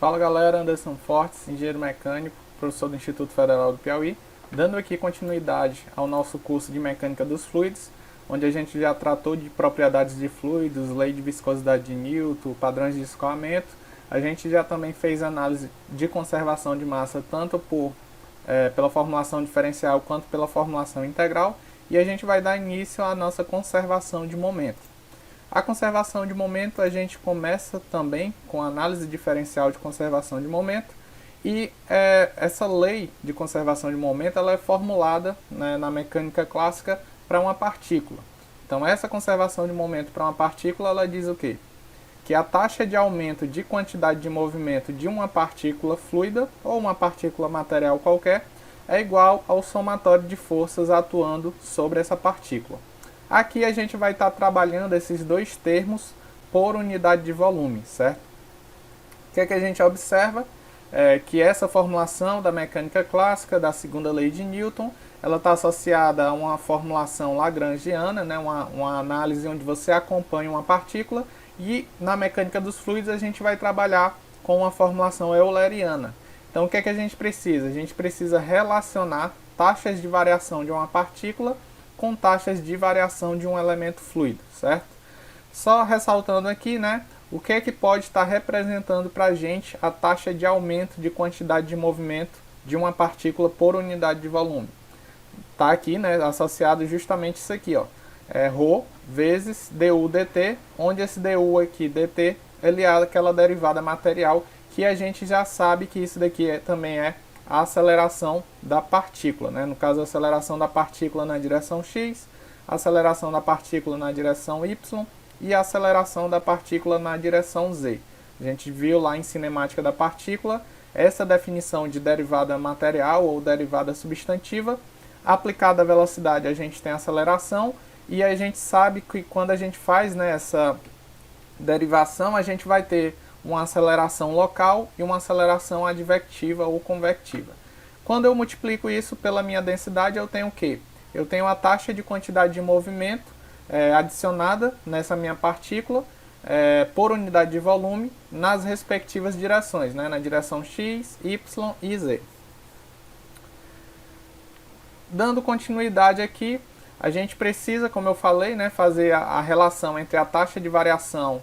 Fala galera, Anderson Fortes, engenheiro mecânico, professor do Instituto Federal do Piauí, dando aqui continuidade ao nosso curso de mecânica dos fluidos, onde a gente já tratou de propriedades de fluidos, lei de viscosidade de Newton, padrões de escoamento. A gente já também fez análise de conservação de massa tanto pela formulação diferencial quanto pela formulação integral, e a gente vai dar início à nossa conservação de momento. A conservação de momento a gente começa também com a análise diferencial de conservação de momento, e essa lei de conservação de momento ela é formulada, né, na mecânica clássica para uma partícula. Então essa conservação de momento para uma partícula ela diz o quê? Que a taxa de aumento de quantidade de movimento de uma partícula fluida ou uma partícula material qualquer é igual ao somatório de forças atuando sobre essa partícula. Aqui a gente vai estar trabalhando esses dois termos por unidade de volume, certo? O que é que a gente observa? Que essa formulação da mecânica clássica, da segunda lei de Newton, ela está associada a uma formulação lagrangiana, né? uma análise onde você acompanha uma partícula, e na mecânica dos fluidos a gente vai trabalhar com uma formulação euleriana. Então o que é que a gente precisa? A gente precisa relacionar taxas de variação de uma partícula com taxas de variação de um elemento fluido, certo? Só ressaltando aqui, né, o que é que pode estar representando para a gente a taxa de aumento de quantidade de movimento de uma partícula por unidade de volume. Está aqui, né, associado justamente isso aqui, ó, ρ vezes du dt, onde esse du aqui, dt, ele é aquela derivada material que a gente já sabe que isso daqui também é a aceleração da partícula, né? No caso, a aceleração da partícula na direção x, a aceleração da partícula na direção y e a aceleração da partícula na direção z. A gente viu lá em cinemática da partícula essa definição de derivada material ou derivada substantiva. Aplicada à velocidade, a gente tem a aceleração, e a gente sabe que quando a gente faz, né, essa derivação, a gente vai ter uma aceleração local e uma aceleração advectiva ou convectiva. Quando eu multiplico isso pela minha densidade, eu tenho o quê? Eu tenho a taxa de quantidade de movimento adicionada nessa minha partícula por unidade de volume nas respectivas direções, né? Na direção x, y e z. Dando continuidade aqui, a gente precisa, como eu falei, né, fazer a relação entre a taxa de variação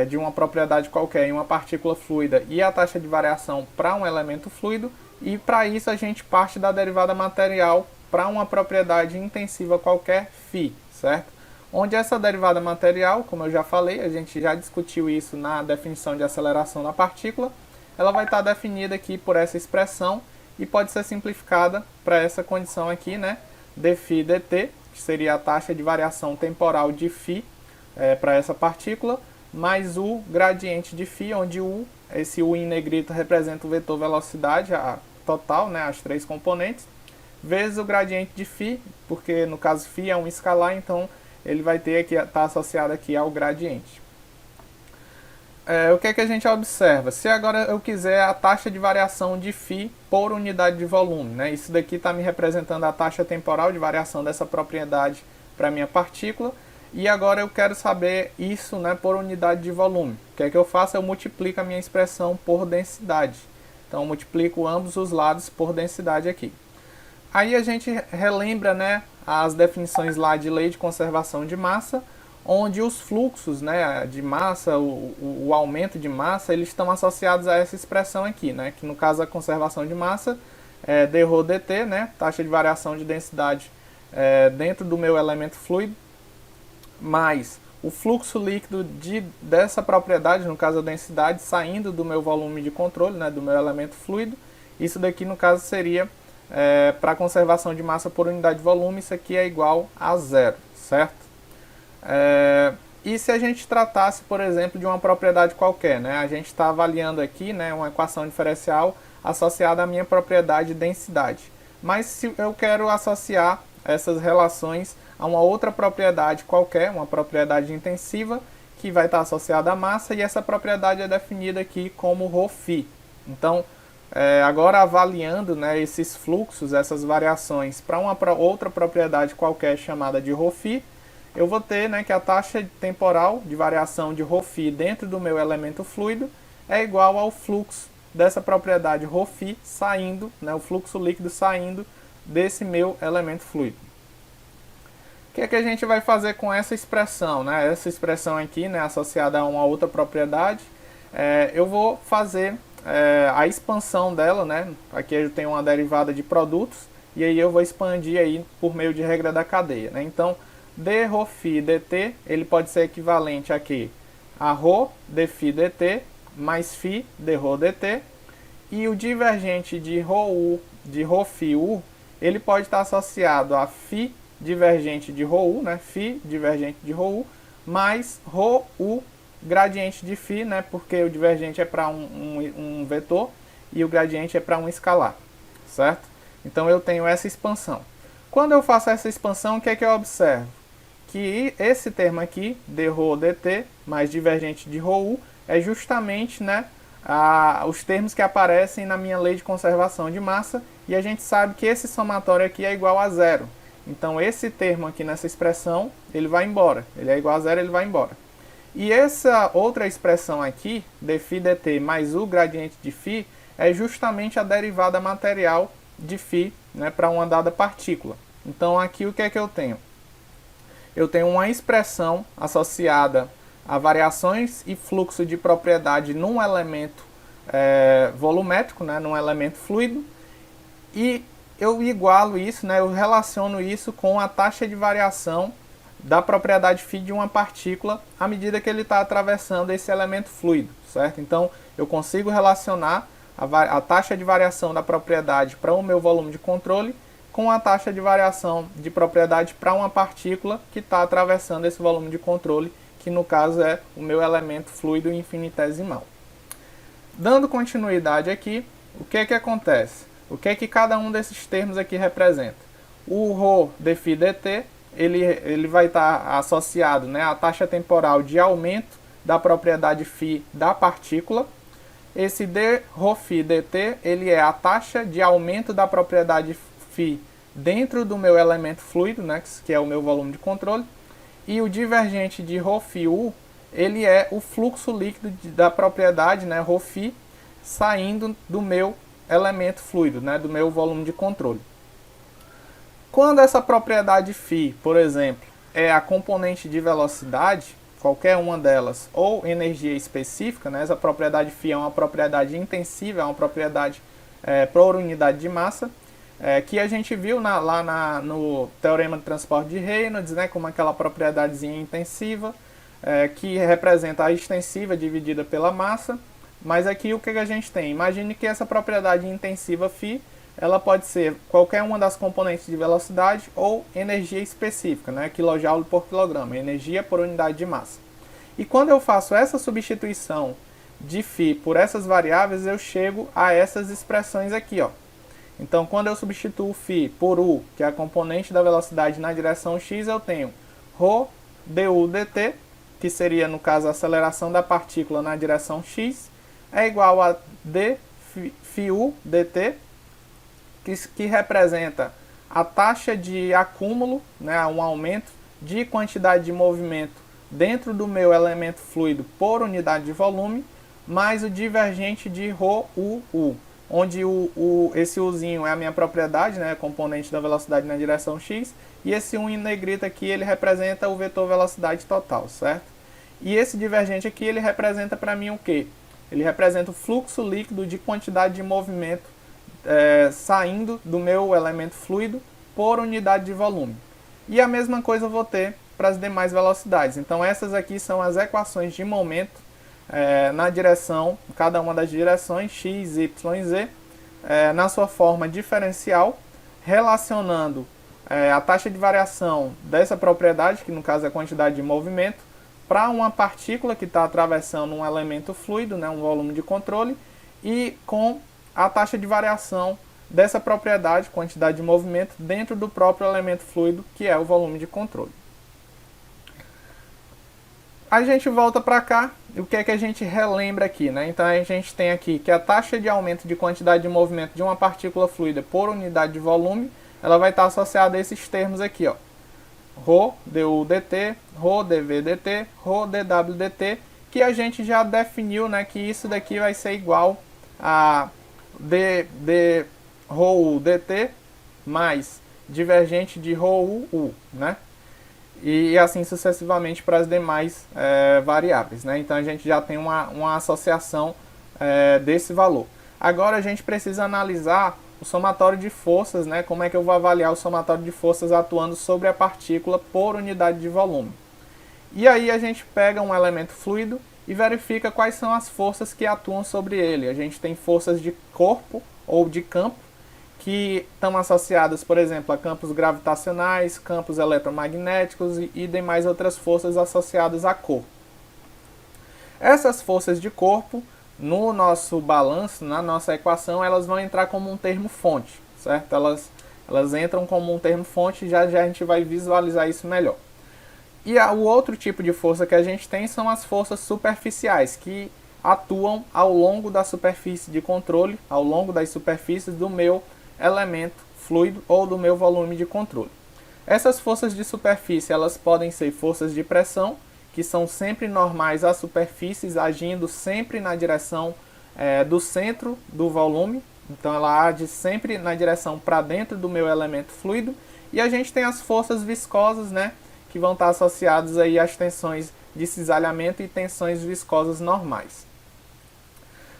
de uma propriedade qualquer em uma partícula fluida e a taxa de variação para um elemento fluido, e para isso a gente parte da derivada material para uma propriedade intensiva qualquer, φ, certo? Onde essa derivada material, como eu já falei, a gente já discutiu isso na definição de aceleração da partícula, ela vai estar definida aqui por essa expressão e pode ser simplificada para essa condição aqui, né? dφ dt, que seria a taxa de variação temporal de φ para essa partícula, mais o gradiente de φ, onde esse u em negrito representa o vetor velocidade, a total, né, as três componentes, vezes o gradiente de φ, porque no caso φ é um escalar, então ele vai ter aqui, está associado aqui ao gradiente. O que é que a gente observa? Se agora eu quiser a taxa de variação de φ por unidade de volume, né, isso daqui está me representando a taxa temporal de variação dessa propriedade para a minha partícula, e agora eu quero saber isso, né, por unidade de volume. O que é que eu faço? Eu multiplico a minha expressão por densidade. Então eu multiplico ambos os lados por densidade aqui. Aí a gente relembra, né, as definições lá de lei de conservação de massa, onde os fluxos, né, de massa, o aumento de massa, eles estão associados a essa expressão aqui, né, que no caso a conservação de massa é dρ dt, né, taxa de variação de densidade dentro do meu elemento fluido, mais o fluxo líquido dessa propriedade, no caso a densidade, saindo do meu volume de controle, né, do meu elemento fluido. Isso daqui no caso seria, para a conservação de massa por unidade de volume, isso aqui é igual a zero, certo? E se a gente tratasse, por exemplo, de uma propriedade qualquer, né, a gente está avaliando aqui, né, uma equação diferencial associada à minha propriedade densidade. Mas se eu quero associar essas relações a uma outra propriedade qualquer, uma propriedade intensiva, que vai estar associada à massa, e essa propriedade é definida aqui como ρφ. Então, agora avaliando, né, esses fluxos, essas variações para uma outra propriedade qualquer chamada de ρφ, eu vou ter, né, que a taxa temporal de variação de ρφ dentro do meu elemento fluido é igual ao fluxo dessa propriedade ρφ saindo, né, o fluxo líquido saindo desse meu elemento fluido. O que é que a gente vai fazer com essa expressão? Né? Essa expressão aqui, né, associada a uma outra propriedade, eu vou fazer a expansão dela, né? Aqui eu tenho uma derivada de produtos, e aí eu vou expandir aí por meio de regra da cadeia. Né? Então, d ρφ dt, ele pode ser equivalente aqui a ρ dφ dt mais φ dρ dt, e o divergente de ρu, de ρφ u, ele pode estar associado a φ divergente de ρu, né, φ divergente de ρu, mais ρu gradiente de φ, né, porque o divergente é para um vetor e o gradiente é para um escalar, certo? Então eu tenho essa expansão. Quando eu faço essa expansão, o que é que eu observo? Que esse termo aqui, dρ dt, mais divergente de ρu, é justamente, né, os termos que aparecem na minha lei de conservação de massa, e a gente sabe que esse somatório aqui é igual a zero. Então esse termo aqui nessa expressão, ele vai embora. Ele é igual a zero, ele vai embora. E essa outra expressão aqui, dφ dt mais u gradiente de φ, é justamente a derivada material de φ, né, para uma dada partícula. Então aqui o que é que eu tenho? Eu tenho uma expressão associada a variações e fluxo de propriedade num elemento volumétrico, né, num elemento fluido, e eu igualo isso, né, eu relaciono isso com a taxa de variação da propriedade φ de uma partícula à medida que ele está atravessando esse elemento fluido, certo? Então, eu consigo relacionar a taxa de variação da propriedade para o meu volume de controle com a taxa de variação de propriedade para uma partícula que está atravessando esse volume de controle, que no caso é o meu elemento fluido infinitesimal. Dando continuidade aqui, o que é que acontece? O que é que cada um desses termos aqui representa? O ρ dφ dt, ele vai estar associado, né, à taxa temporal de aumento da propriedade φ da partícula. Esse d ρφ dt, ele é a taxa de aumento da propriedade φ dentro do meu elemento fluido, né, que é o meu volume de controle. E o divergente de ρφ u, ele é o fluxo líquido da propriedade, né, ρφ, saindo do meu elemento fluido, né, do meu volume de controle. Quando essa propriedade φ, por exemplo, é a componente de velocidade, qualquer uma delas, ou energia específica, né, essa propriedade φ é uma propriedade intensiva, é uma propriedade por unidade de massa, que a gente viu no teorema de transporte de Reynolds, né, como aquela propriedadezinha intensiva, que representa a extensiva dividida pela massa. Mas aqui o que a gente tem? Imagine que essa propriedade intensiva φ, ela pode ser qualquer uma das componentes de velocidade ou energia específica, né, kJ por quilograma, energia por unidade de massa. E quando eu faço essa substituição de φ por essas variáveis, eu chego a essas expressões aqui, ó. Então, quando eu substituo φ por u, que é a componente da velocidade na direção x, eu tenho ρ du dt, que seria, no caso, a aceleração da partícula na direção x, é igual a d φ u dt, que representa a taxa de acúmulo, né, um aumento de quantidade de movimento dentro do meu elemento fluido por unidade de volume, mais o divergente de ρ u, onde esse uzinho é a minha propriedade, né, componente da velocidade na direção x, e esse 1 em negrita aqui, ele representa o vetor velocidade total, certo? E esse divergente aqui, ele representa para mim o quê? Ele representa o fluxo líquido de quantidade de movimento saindo do meu elemento fluido por unidade de volume. E a mesma coisa eu vou ter para as demais velocidades. Então essas aqui são as equações de momento na direção, cada uma das direções, x, y e z, na sua forma diferencial, relacionando a taxa de variação dessa propriedade, que no caso é a quantidade de movimento, para uma partícula que está atravessando um elemento fluido, né, um volume de controle, e com a taxa de variação dessa propriedade, quantidade de movimento, dentro do próprio elemento fluido, que é o volume de controle. A gente volta para cá, e o que é que a gente relembra aqui, né? Então a gente tem aqui que a taxa de aumento de quantidade de movimento de uma partícula fluida por unidade de volume, ela vai estar associada a esses termos aqui, ó. ρ du dt, ρ dv dt, ρ dw dt, que a gente já definiu, né, que isso daqui vai ser igual a d rho u dt mais divergente de rho u, né? E assim sucessivamente para as demais variáveis, né? Então a gente já tem uma associação desse valor. Agora a gente precisa analisar o somatório de forças, né? Como é que eu vou avaliar o somatório de forças atuando sobre a partícula por unidade de volume. E aí a gente pega um elemento fluido e verifica quais são as forças que atuam sobre ele. A gente tem forças de corpo ou de campo, que estão associadas, por exemplo, a campos gravitacionais, campos eletromagnéticos e demais outras forças associadas a corpo. Essas forças de corpo, no nosso balanço, na nossa equação, elas vão entrar como um termo fonte, certo? Elas entram como um termo fonte e já a gente vai visualizar isso melhor. E o outro tipo de força que a gente tem são as forças superficiais, que atuam ao longo da superfície de controle, ao longo das superfícies do meu elemento fluido ou do meu volume de controle. Essas forças de superfície, elas podem ser forças de pressão, que são sempre normais às superfícies, agindo sempre na direção do centro do volume. Então ela age sempre na direção para dentro do meu elemento fluido. E a gente tem as forças viscosas, né, que vão estar associadas aí às tensões de cisalhamento e tensões viscosas normais.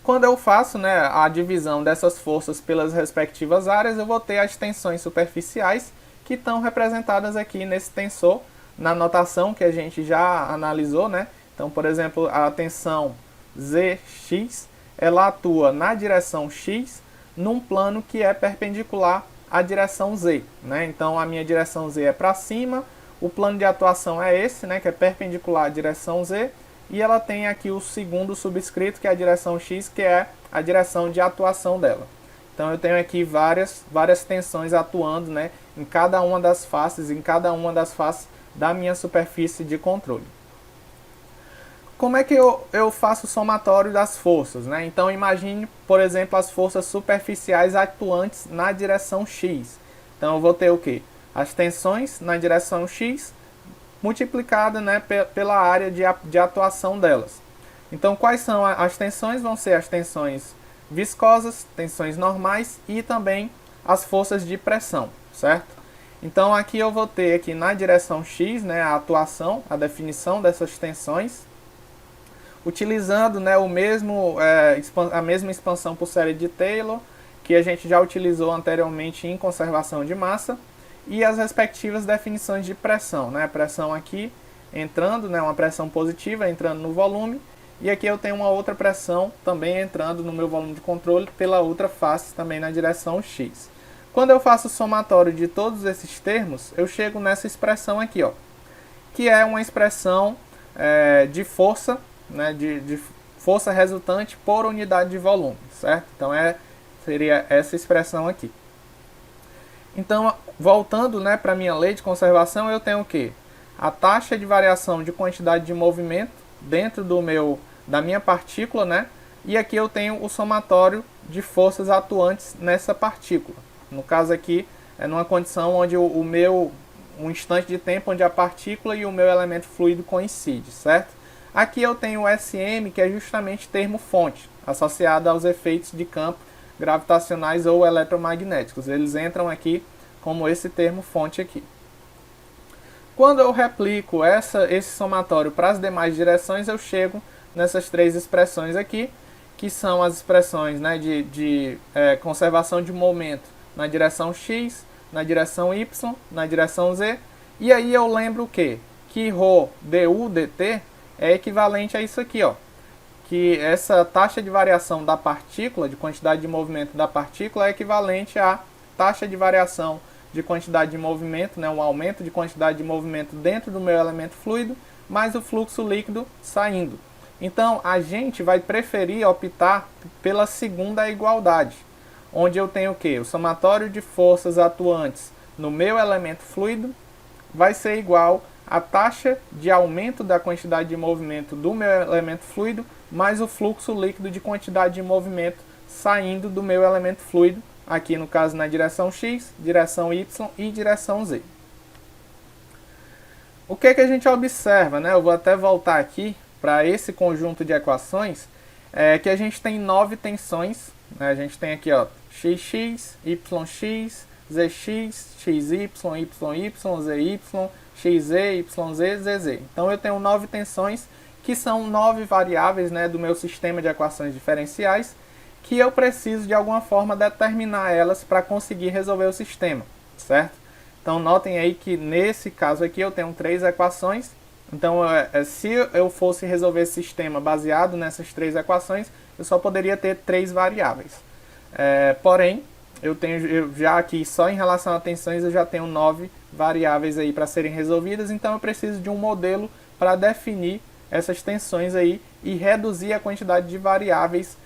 Quando eu faço, né, a divisão dessas forças pelas respectivas áreas, eu vou ter as tensões superficiais, que estão representadas aqui nesse tensor, na notação que a gente já analisou, né? Então, por exemplo, a tensão Zx, ela atua na direção x, num plano que é perpendicular à direção z, né? Então, a minha direção z é para cima, o plano de atuação é esse, né, que é perpendicular à direção z, e ela tem aqui o segundo subscrito, que é a direção x, que é a direção de atuação dela. Então eu tenho aqui várias tensões atuando, né, em cada uma das faces, da minha superfície de controle. Como é que eu faço o somatório das forças, né? Então imagine, por exemplo, as forças superficiais atuantes na direção x. Então eu vou ter o quê? As tensões na direção x multiplicada, né, pela área de atuação delas. Então, quais são as tensões? Vão ser as tensões viscosas, tensões normais e também as forças de pressão, certo? Então, aqui eu vou ter aqui na direção x, né, a atuação, a definição dessas tensões, utilizando, né, a mesma expansão por série de Taylor, que a gente já utilizou anteriormente em conservação de massa, e as respectivas definições de pressão, né? Pressão aqui entrando, né, uma pressão positiva entrando no volume, e aqui eu tenho uma outra pressão também entrando no meu volume de controle pela outra face também na direção x. Quando eu faço o somatório de todos esses termos, eu chego nessa expressão aqui, ó, que é uma expressão de força, né, de força resultante por unidade de volume, certo? Então seria essa expressão aqui. Então, voltando, né, para a minha lei de conservação, eu tenho o quê? A taxa de variação de quantidade de movimento dentro da minha partícula, né? E aqui eu tenho o somatório de forças atuantes nessa partícula. No caso aqui, é numa condição onde um instante de tempo onde a partícula e o meu elemento fluido coincidem, certo? Aqui eu tenho o SM, que é justamente termo fonte, associado aos efeitos de campo gravitacionais ou eletromagnéticos. Eles entram aqui como esse termo fonte aqui. Quando eu replico esse somatório para as demais direções, eu chego nessas três expressões aqui, que são as expressões, né, de conservação de momento na direção x, na direção y, na direção z. E aí eu lembro o quê? Que ρ du dt é equivalente a isso aqui, ó, que essa taxa de variação da partícula, de quantidade de movimento da partícula, é equivalente à taxa de variação de quantidade de movimento, né, um aumento de quantidade de movimento dentro do meu elemento fluido, mais o fluxo líquido saindo. Então, a gente vai preferir optar pela segunda igualdade, onde eu tenho o quê? O somatório de forças atuantes no meu elemento fluido vai ser igual à taxa de aumento da quantidade de movimento do meu elemento fluido, mais o fluxo líquido de quantidade de movimento saindo do meu elemento fluido, aqui no caso na direção x, direção y e direção z. O que a gente observa, né? Eu vou até voltar aqui para esse conjunto de equações, que a gente tem 9 tensões, né? A gente tem aqui, ó, xx, yx, zx, xy, yy, zy, xz, yz, zz. Então eu tenho 9 tensões, que são 9 variáveis, né, do meu sistema de equações diferenciais, que eu preciso de alguma forma determinar elas para conseguir resolver o sistema, certo? Então notem aí que nesse caso aqui eu tenho 3 equações. Então se eu fosse resolver esse sistema baseado nessas 3 equações, eu só poderia ter 3 variáveis. Porém, eu já aqui só em relação a tensões eu já tenho 9 variáveis aí para serem resolvidas. Então eu preciso de um modelo para definir essas tensões aí e reduzir a quantidade de variáveis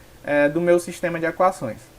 do meu sistema de equações.